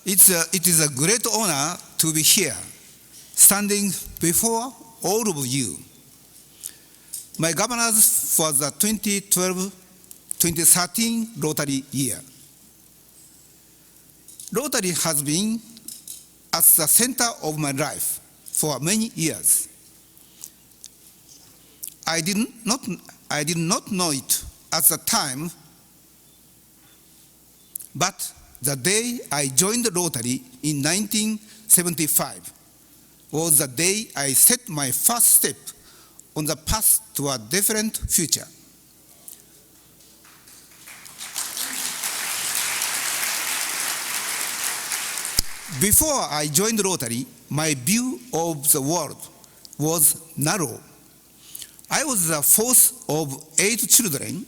It is a great honor to be here, standing before all of you. My governors for the 2012-2013 Rotary year. Rotary has been at the center of my life for many years. I did not know it at the time, but the day I joined Rotary in 1975 was the day I set my first step on the path to a different future. Before I joined Rotary, my view of the world was narrow. I was the fourth of 8 children.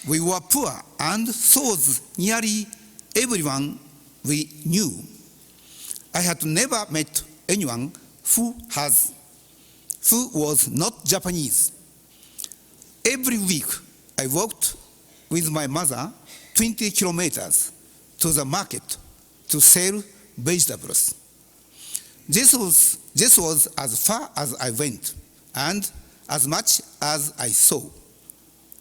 We were poor, and so was nearly everyone we knew. I had never met anyone who was not Japanese. Every week, I walked with my mother 20 kilometers to the market to sell vegetables. This was as far as I went, and as much as I saw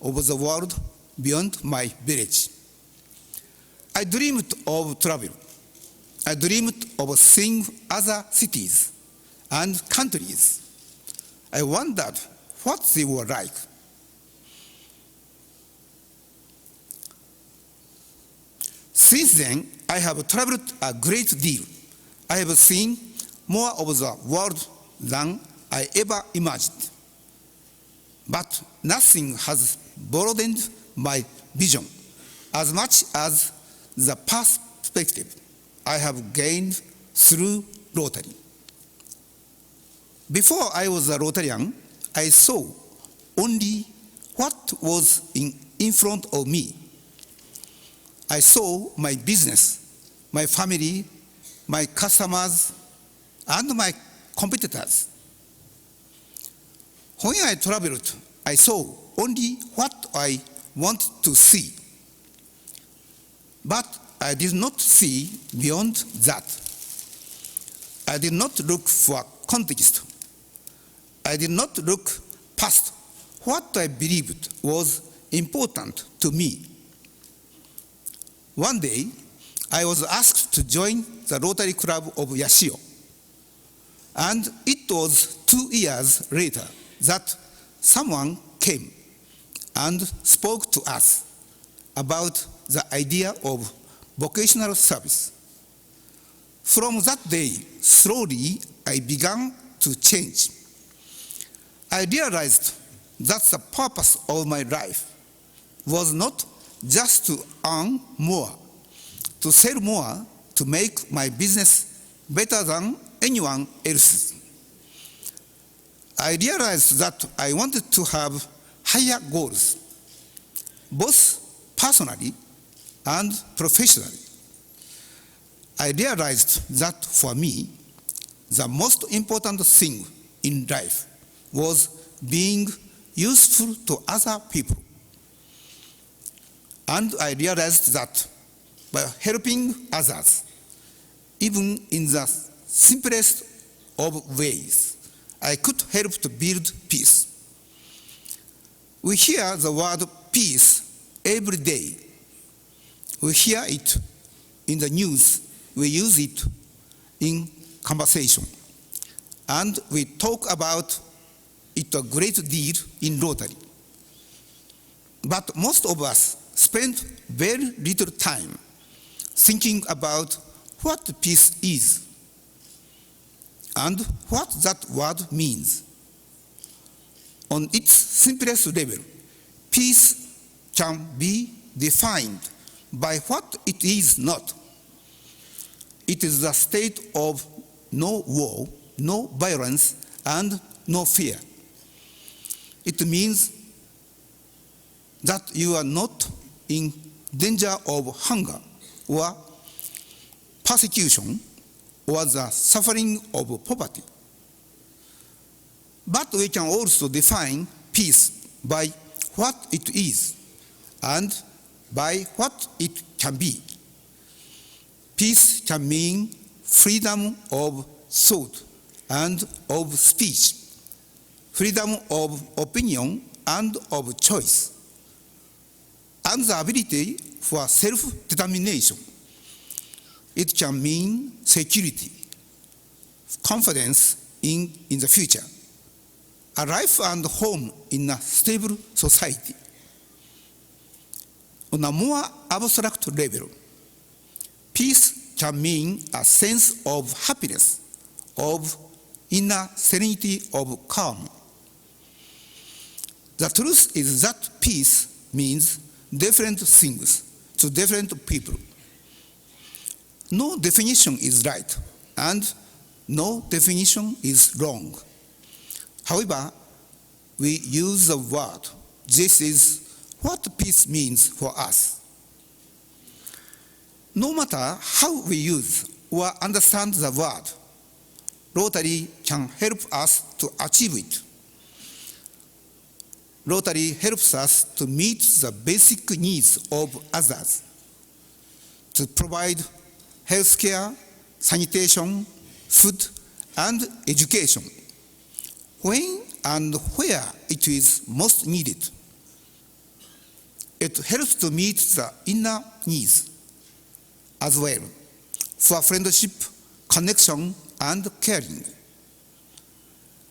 of the world beyond my village. I dreamed of travel. I dreamed of seeing other cities and countries. I wondered what they were like. Since then, I have traveled a great deal. I have seen more of the world than I ever imagined. But nothing has broadened my vision as much as the perspective I have gained through Rotary. Before I was a Rotarian, I saw only what was in front of me. I saw my business, my family, my customers, and my competitors. When I traveled, I saw only what I wanted to see. But I did not see beyond that. I did not look for context. I did not look past what I believed was important to me. One day, I was asked to join the Rotary Club of Yashio. And it was 2 years later that someone came and spoke to us about the idea of vocational service. From that day, slowly I began to change. I realized that the purpose of my life was not just to earn more, to sell more, to make my business better than anyone else's. I realized that I wanted to have higher goals, both personally and professionally. I realized that for me, the most important thing in life was being useful to other people. And I realized that by helping others, even in the simplest of ways, I could help to build peace. We hear the word peace every day. We hear it in the news. We use it in conversation. And we talk about it a great deal in Rotary. But most of us spend very little time thinking about what peace is and what that word means. On its simplest level, peace can be defined by what it is not. It is the state of no war, no violence, and no fear. It means that you are not in danger of hunger or persecution or the suffering of poverty. But we can also define peace by what it is and by what it can be. Peace can mean freedom of thought and of speech, freedom of opinion and of choice, and the ability for self-determination. It can mean security, confidence in the future, a life and home in a stable society. On a more abstract level, peace can mean a sense of happiness, of inner serenity, of calm. The truth is that peace means different things to different people. No definition is right, and no definition is wrong. However, we use the word. This is what peace means for us. No matter how we use or understand the word, Rotary can help us to achieve it. Rotary helps us to meet the basic needs of others, to provide healthcare, sanitation, food, and education, when and where it is most needed. It helps to meet the inner needs as well, for friendship, connection, and caring.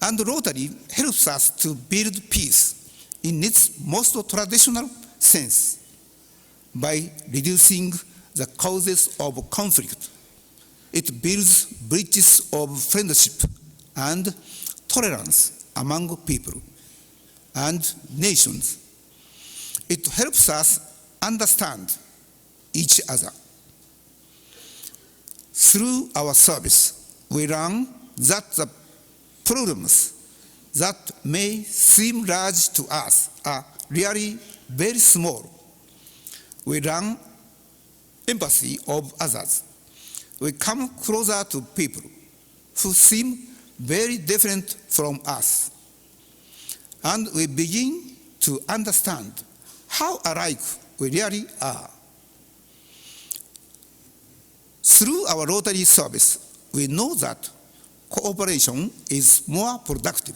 And Rotary helps us to build peace in its most traditional sense by reducing the causes of conflict. It builds bridges of friendship and tolerance among people and nations. It helps us understand each other. Through our service, we learn that the problems that may seem large to us are really very small. We learn empathy of others. We come closer to people who seem very different from us. And we begin to understand how alike we really are. Through our Rotary service, we know that cooperation is more productive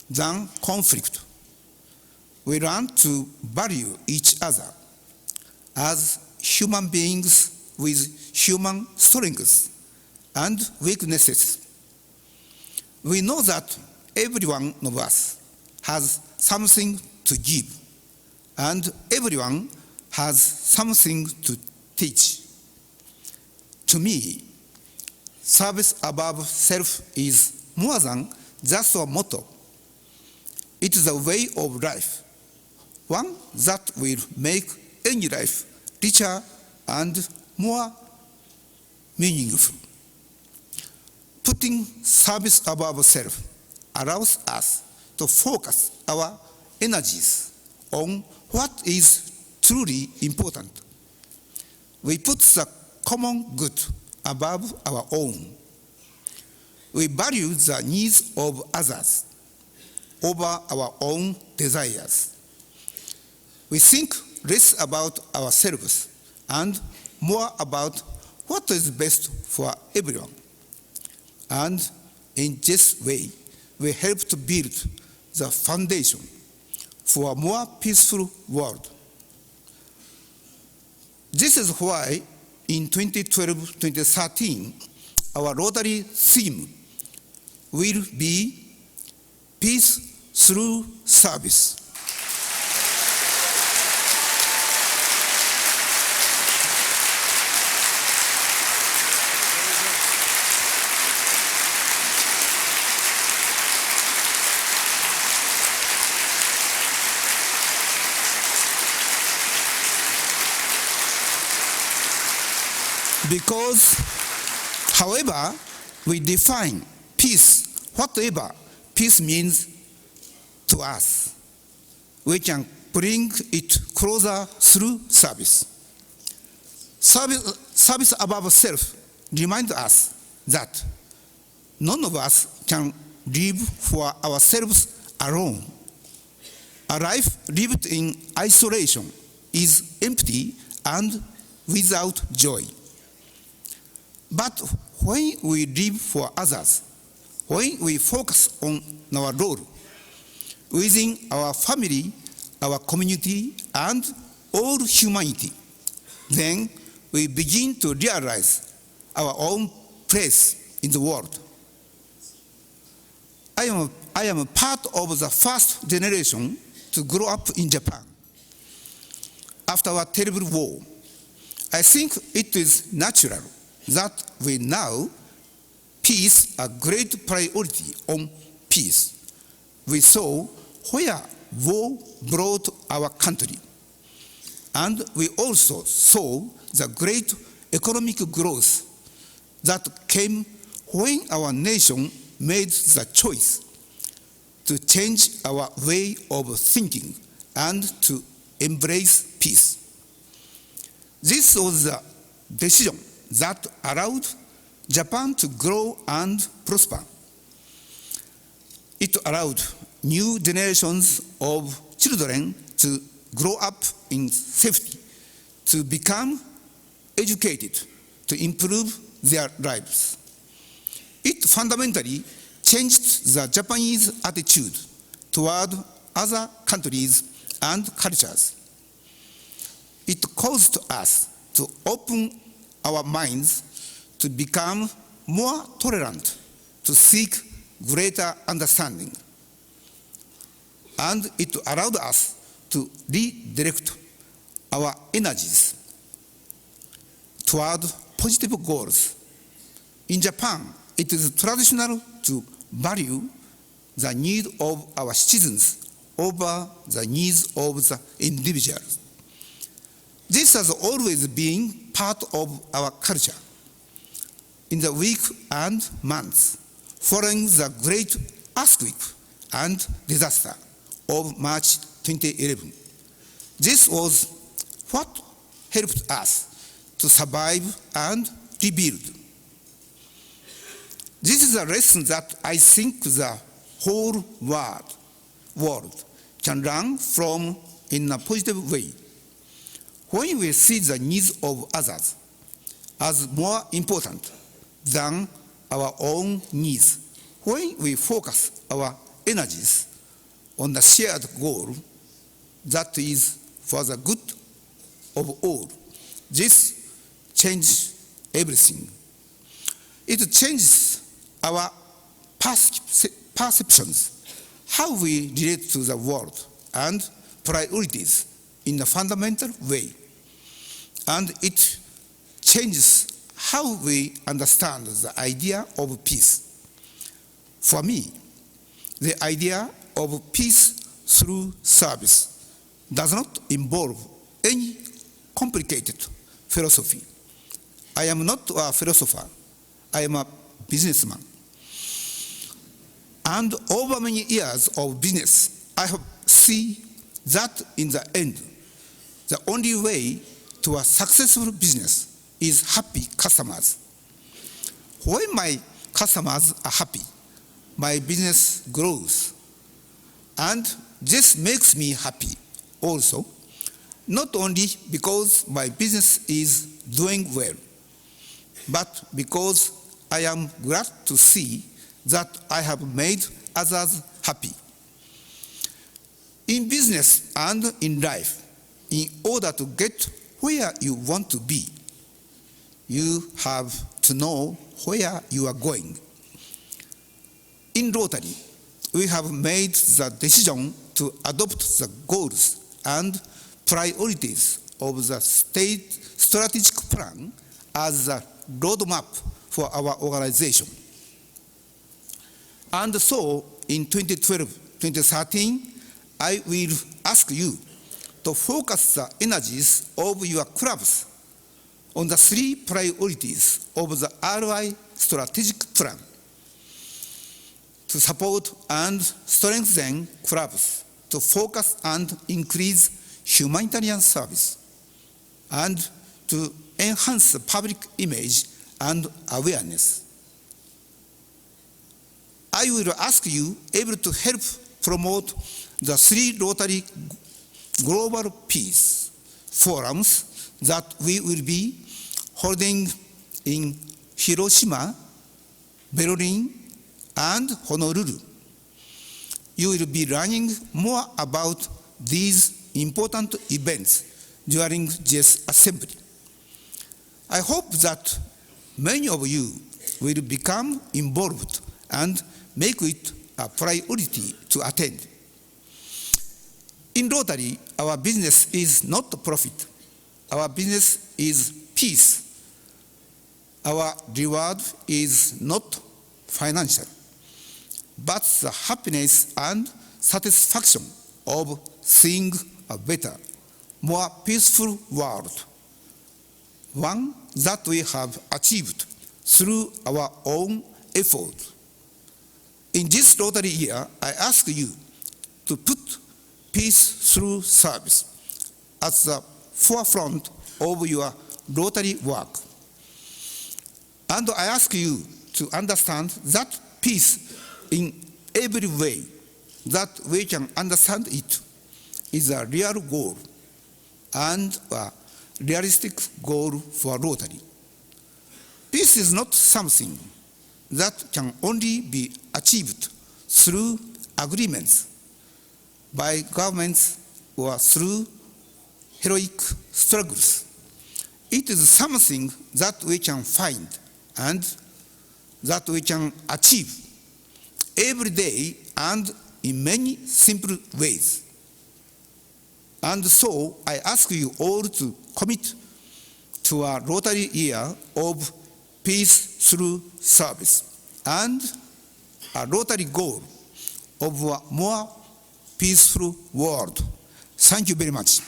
than conflict. We learn to value each other as human beings with human strengths and weaknesses. We know that every one of us has something to give, and everyone has something to teach. To me, service above self is more than just a motto. It is a way of life, one that will make any life richer and more meaningful. Putting service above self allows us to focus our energies on what is truly important. We put the common good above our own. We value the needs of others over our own desires. We think less about ourselves and more about what is best for everyone. And in this way, we help to build the foundation for a more peaceful world. This is why in 2012-2013, our Rotary theme will be Peace Through Service. Because, however we define peace, whatever peace means to us, we can bring it closer through service. Service above self reminds us that none of us can live for ourselves alone. A life lived in isolation is empty and without joy. But when we live for others, when we focus on our role within our family, our community, and all humanity, then we begin to realize our own place in the world. I am a part of the first generation to grow up in Japan. After our terrible war, I think it is natural that we now place a great priority on peace. We saw where war brought our country, and we also saw the great economic growth that came when our nation made the choice to change our way of thinking and to embrace peace. This was the decision that allowed Japan to grow and prosper. It allowed new generations of children to grow up in safety, to become educated, to improve their lives. It fundamentally changed the Japanese attitude toward other countries and cultures. It caused us to open our minds to become more tolerant, to seek greater understanding. And it allowed us to redirect our energies toward positive goals. In Japan, it is traditional to value the need of our citizens over the needs of the individuals. This has always been part of our culture. In the week and months following the great earthquake and disaster of March 2011, this was what helped us to survive and rebuild. This is a lesson that I think the whole world can learn from in a positive way. When we see the needs of others as more important than our own needs, when we focus our energies on the shared goal that is for the good of all, this changes everything. It changes our perceptions, how we relate to the world, and priorities in a fundamental way. And it changes how we understand the idea of peace. For me, the idea of peace through service does not involve any complicated philosophy. I am not a philosopher, I am a businessman. And over many years of business, I have seen that in the end, the only way to a successful business is happy customers. When my customers are happy, my business grows. And this makes me happy also, not only because my business is doing well, but because I am glad to see that I have made others happy. In business and in life, in order to get where you want to be, you have to know where you are going. In Rotary, we have made the decision to adopt the goals and priorities of the state strategic plan as a roadmap for our organization. And so, in 2012-2013, I will ask you to focus the energies of your clubs on the three priorities of the RI strategic plan to support and strengthen clubs to focus and increase humanitarian service and to enhance the public image and awareness. I will ask you able to help promote the three Rotary Global Peace Forums that we will be holding in Hiroshima, Berlin, and Honolulu. You will be learning more about these important events during this assembly. I hope that many of you will become involved and make it a priority to attend. In Rotary, our business is not profit. Our business is peace. Our reward is not financial, but the happiness and satisfaction of seeing a better, more peaceful world, one that we have achieved through our own effort. In this Rotary year, I ask you to put peace through service at the forefront of your Rotary work. And I ask you to understand that peace in every way that we can understand it is a real goal and a realistic goal for Rotary. Peace is not something that can only be achieved through agreements by governments or through heroic struggles. It is something that we can find and that we can achieve every day and in many simple ways. And so I ask you all to commit to a Rotary year of peace through service and a Rotary goal of a more peaceful world. Thank you very much.